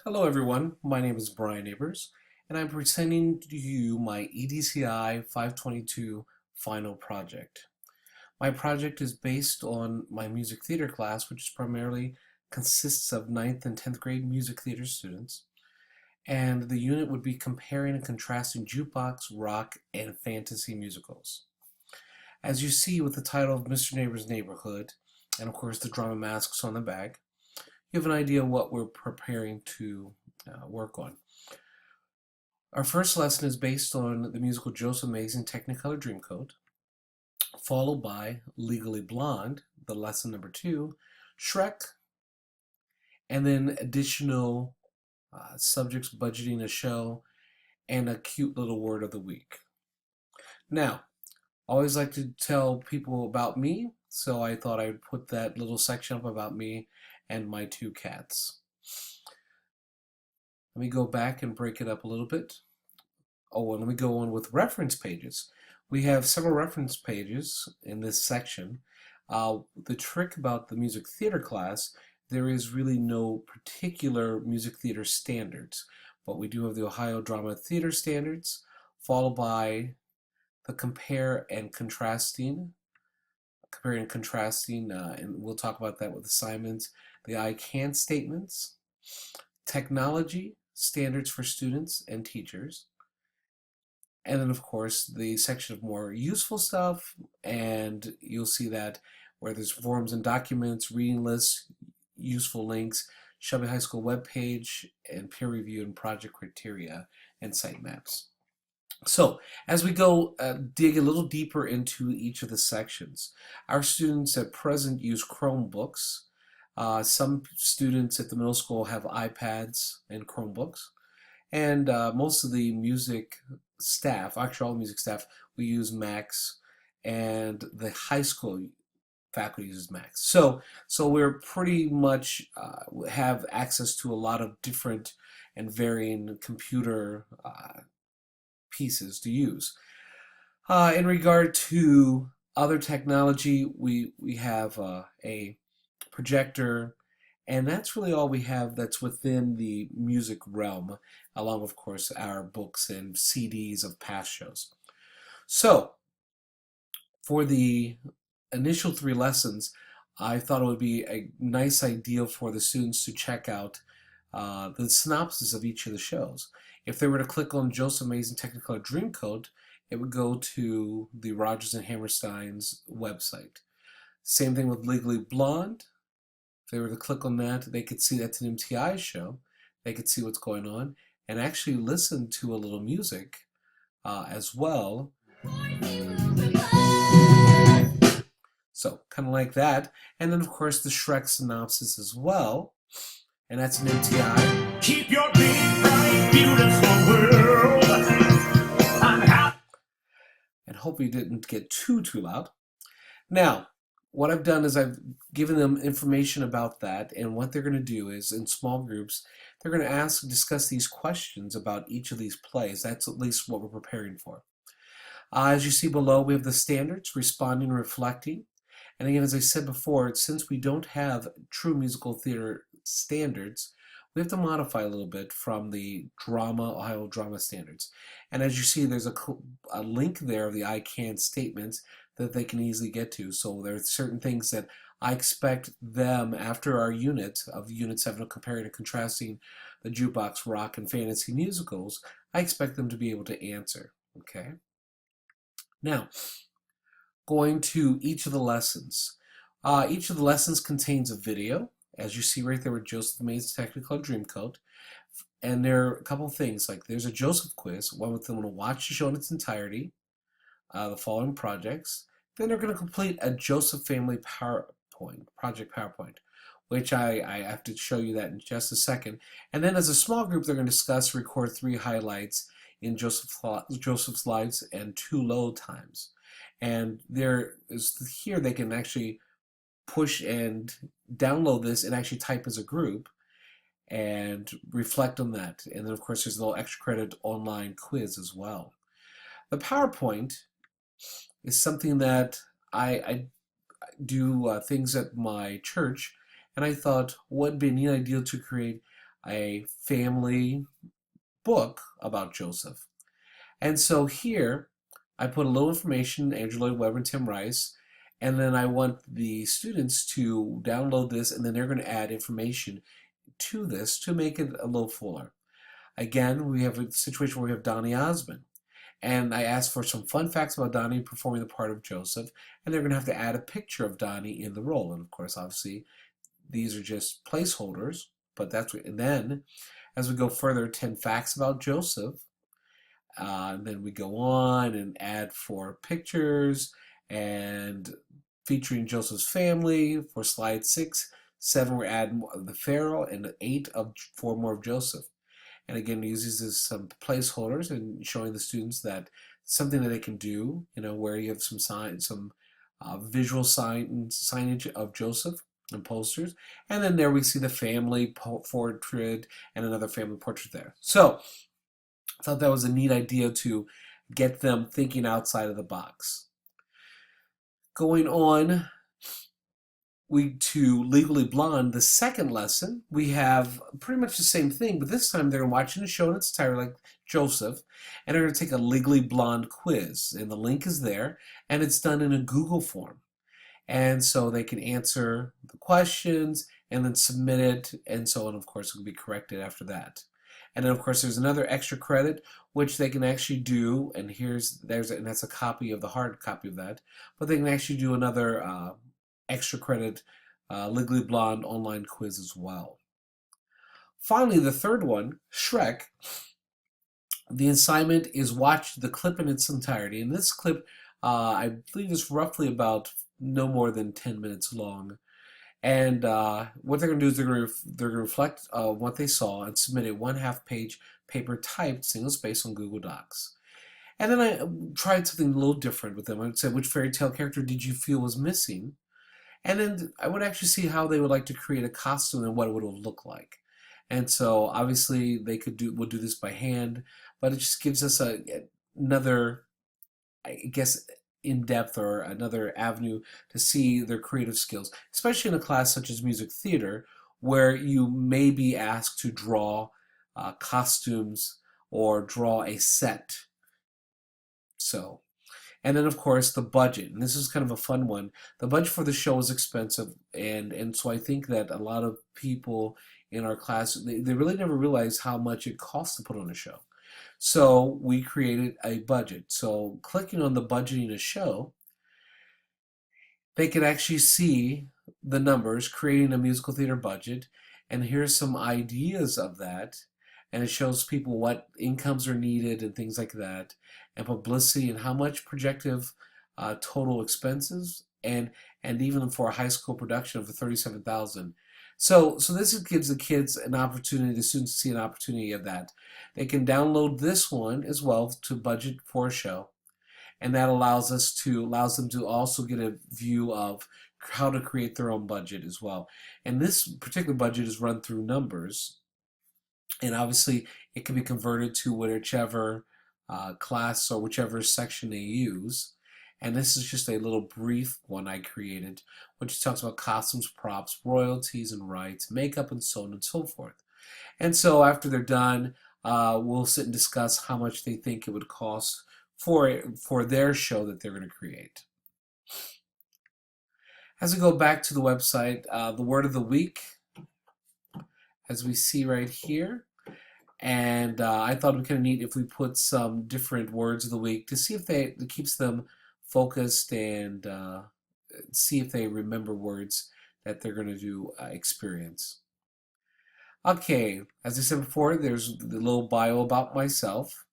Hello everyone, my name is Brian Neighbors, and I'm presenting to you my EDCI 522 final project. My project is based on my music theater class, which primarily consists of ninth and 10th grade music theater students, and the unit would be comparing and contrasting jukebox, rock, and fantasy musicals. As you see with the title of Mr. Neighbor's Neighborhood, and of course the drama masks on the back, you have an idea of what we're preparing to work on. Our first lesson is based on the musical Joseph Amazing Technicolor Dreamcoat, followed by Legally Blonde, the lesson number 2, Shrek, and then additional subjects, budgeting a show, and a cute little word of the week. Now, I always like to tell people about me, so I thought I'd put that little section up about me and my 2 cats. Let me go back and break it up a little bit. Oh, and let me go on with reference pages. We have several reference pages in this section. The trick about the music theater class, there is really no particular music theater standards, but we do have the Ohio Drama Theater Standards, followed by the comparing and contrasting, and we'll talk about that with assignments, the I can statements, technology, standards for students and teachers, and then of course the section of more useful stuff, and you'll see that where there's forms and documents, reading lists, useful links, Shelby High School webpage, and peer review and project criteria and site maps. So as we go dig a little deeper into each of the sections, our students at present use Chromebooks. Some students at the middle school have iPads and Chromebooks. And most of the music staff, actually all music staff, we use Macs, and the high school faculty uses Macs. So we're pretty much have access to a lot of different and varying computer pieces to use. In regard to other technology, we have a projector, and that's really all we have that's within the music realm, along with, of course, our books and CDs of past shows. So, for the initial 3 lessons, I thought it would be a nice idea for the students to check out the synopsis of each of the shows. If they were to click on Joseph Amazing Technicolor Dreamcoat, it would go to the Rodgers and Hammerstein's website. Same thing with Legally Blonde. If they were to click on that, they could see that's an MTI show. They could see what's going on and actually listen to a little music as well. So kind of like that. And then of course the Shrek synopsis as well. And that's an MTI. Keep your big, bright, beautiful world. And hope you didn't get too loud. Now, what I've done is I've given them information about that, and what they're going to do is, in small groups, they're going to discuss these questions about each of these plays. That's at least what we're preparing for. As you see below, we have the standards, responding and reflecting. And again, as I said before, since we don't have true musical theater standards, we have to modify a little bit from the Ohio Drama Standards. And as you see, there's a link there of the I can statements that they can easily get to. So there are certain things that I expect them, after our unit of Unit 7 of comparing and contrasting the jukebox, rock, and fantasy musicals, I expect them to be able to answer. Okay? Now, going to each of the lessons. Each of the lessons contains a video, as you see right there with Joseph Amazing Technicolor Dreamcoat. And there are a couple of things, like there's a Joseph quiz, one with them to watch the show in its entirety, the following projects. Then they're going to complete a Joseph Family project PowerPoint, which I have to show you that in just a second. And then as a small group, they're going to discuss, record 3 highlights in Joseph's lives and 2 load times. And there is here they can actually push and download this and actually type as a group and reflect on that. And then of course there's a little extra credit online quiz as well. The PowerPoint is something that I do things at my church, and I thought what would be a neat idea to create a family book about Joseph. And so here, I put a little information, Andrew Lloyd Webber and Tim Rice, and then I want the students to download this, and then they're going to add information to this to make it a little fuller. Again, we have a situation where we have Donny Osmond. And I asked for some fun facts about Donny performing the part of Joseph, and they're going to have to add a picture of Donny in the role. And of course, obviously, these are just placeholders, but that's what, and then as we go further, 10 facts about Joseph. And then we go on and add 4 pictures and featuring Joseph's family for slide 6. 7, we're adding the Pharaoh, and 8 of 4 more of Joseph. And again, uses as some placeholders and showing the students that something that they can do, where you have some visual signage of Joseph and posters. And then there we see the family portrait and another family portrait there. So I thought that was a neat idea to get them thinking outside of the box. Going on to Legally Blonde, the second lesson, we have pretty much the same thing, but this time they're watching a show in its entirety like Joseph, and they're going to take a Legally Blonde quiz. And the link is there, and it's done in a Google form. And so they can answer the questions and then submit it, and so on. Of course, it will be corrected after that. And then, of course, there's another extra credit which they can actually do, and that's a copy of the hard copy of that. But they can actually do another extra credit Legally Blonde online quiz as well. Finally, the third one, Shrek. The assignment is watch the clip in its entirety. And this clip, I believe, is roughly about no more than 10 minutes long. And what they're going to do is they're going to reflect what they saw and submit a 1/2 page paper typed single space on Google Docs. And then I tried something a little different with them. I would say, which fairy tale character did you feel was missing? And then I would actually see how they would like to create a costume and what it would look like. And so obviously we'll do this by hand, but it just gives us another, I guess, in depth or another avenue to see their creative skills, especially in a class such as music theater, where you may be asked to draw costumes or draw a set. So, and then of course the budget, and this is kind of a fun one. The budget for the show is expensive, and so I think that a lot of people in our class they really never realize how much it costs to put on a show. So we created a budget. So clicking on the budgeting a show, they can actually see the numbers, creating a musical theater budget, and here's some ideas of that. And it shows people what incomes are needed and things like that, and publicity and how much projective total expenses, and even for a high school production of the 37,000. So this gives the kids an opportunity, the students see an opportunity of that. They can download this one as well to budget for a show, and that allows them to also get a view of how to create their own budget as well. And this particular budget is run through numbers, and obviously it can be converted to whichever class or whichever section they use. And this is just a little brief one I created, which talks about costumes, props, royalties and rights, makeup, and so on and so forth. And so after they're done, we'll sit and discuss how much they think it would cost for their show that they're going to create. As we go back to the website, the word of the week, as we see right here. And I thought it'd be kind of neat if we put some different words of the week to see if it keeps them focused, and see if they remember words that they're going to do experience. Okay, as I said before, there's the little bio about myself.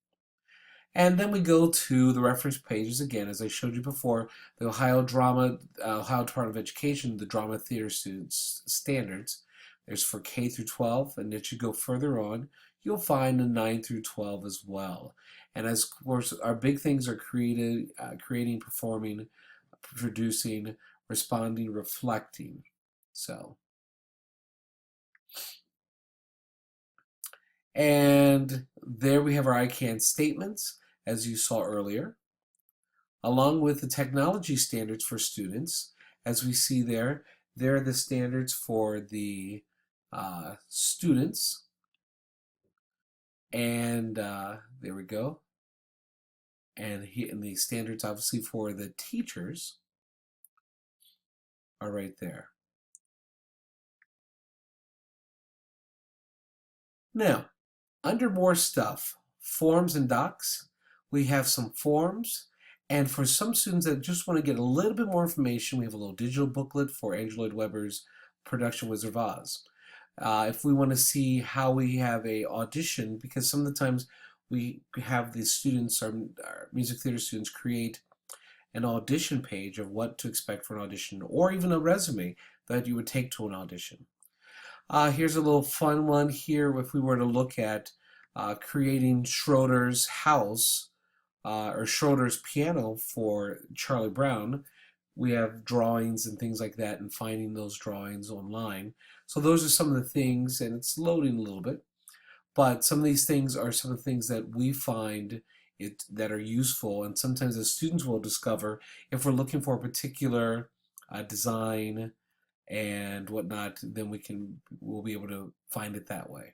And then we go to the reference pages again, as I showed you before, the Ohio Department of Education, the Drama Theater Students Standards. There's for K through 12, and as you go further on, you'll find the 9 through 12 as well. And as of course, our big things are creating, performing, producing, responding, reflecting. So, and there we have our I can statements, as you saw earlier, along with the technology standards for students. As we see there are the standards for the students, And there we go. And the standards, obviously, for the teachers are right there. Now, under more stuff, forms and docs, we have some forms. And for some students that just want to get a little bit more information, we have a little digital booklet for Andrew Lloyd Webber's Production Wizard of Oz. If we want to see how we have a audition, because some of the times we have the students, our music theater students, create an audition page of what to expect for an audition, or even a resume that you would take to an audition. Here's a little fun one here. If we were to look at creating Schroeder's house or Schroeder's piano for Charlie Brown, we have drawings and things like that, and finding those drawings online. So those are some of the things, and it's loading a little bit, but some of these things are some of the things that we find that are useful, and sometimes the students will discover if we're looking for a particular design and whatnot, then we'll be able to find it that way.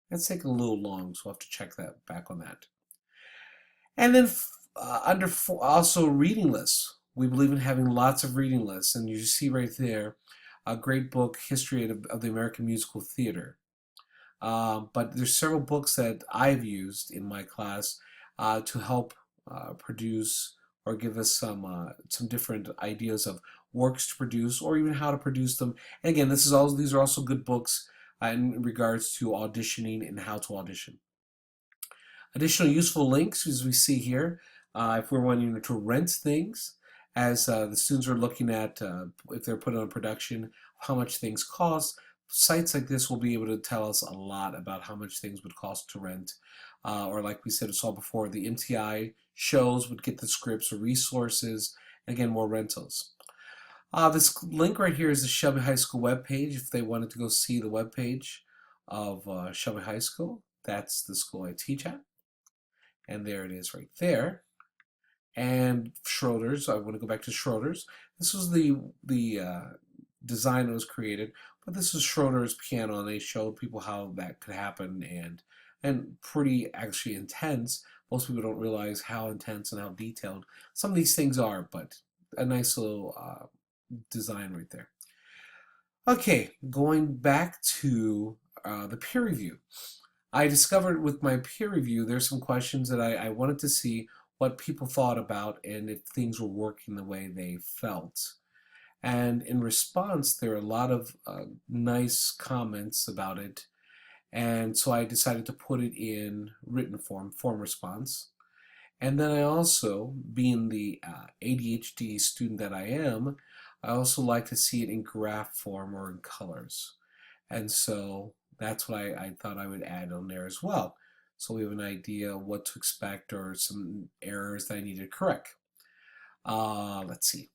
That's taking a little long, so we'll have to check that back on that. And then also reading lists. We believe in having lots of reading lists, and you see right there a great book, History of the American Musical Theater. But there's several books that I've used in my class to help produce or give us some different ideas of works to produce, or even how to produce them. And again, these are also good books in regards to auditioning and how to audition. Additional useful links, as we see here, if we're wanting to rent things, as the students are looking at if they're putting on production, how much things cost. Sites like this will be able to tell us a lot about how much things would cost to rent. Or like we saw before, the MTI shows would get the scripts or resources, and again, more rentals. This link right here is the Shelby High School webpage. If they wanted to go see the webpage of Shelby High School, that's the school I teach at. And there it is right there. And Schroeder's, I want to go back to Schroeder's. This was the design that was created, but this is Schroeder's piano, and they showed people how that could happen, and pretty actually intense. Most people don't realize how intense and how detailed some of these things are, but a nice little design right there. Okay, going back to the peer review. I discovered with my peer review, there's some questions that I wanted to see what people thought about and if things were working the way they felt. And in response, there are a lot of nice comments about it. And so I decided to put it in written form response. And then I also, being the ADHD student that I am, I also like to see it in graph form or in colors. And so that's what I thought I would add on there as well. So we have an idea of what to expect or some errors that I need to correct. Let's see.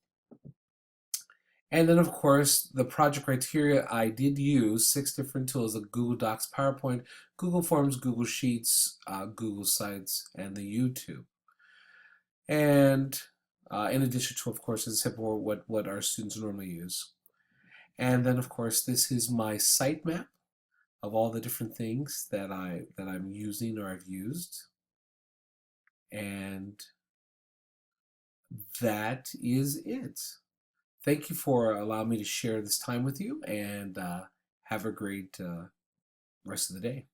And then, of course, the project criteria, I did use 6 different tools: the Google Docs, PowerPoint, Google Forms, Google Sheets, Google Sites, and the YouTube. And in addition to, of course, as I said before, what our students normally use. And then, of course, this is my sitemap of all the different things that I'm using or I've used. And that is it. Thank you for allowing me to share this time with you, and have a great rest of the day.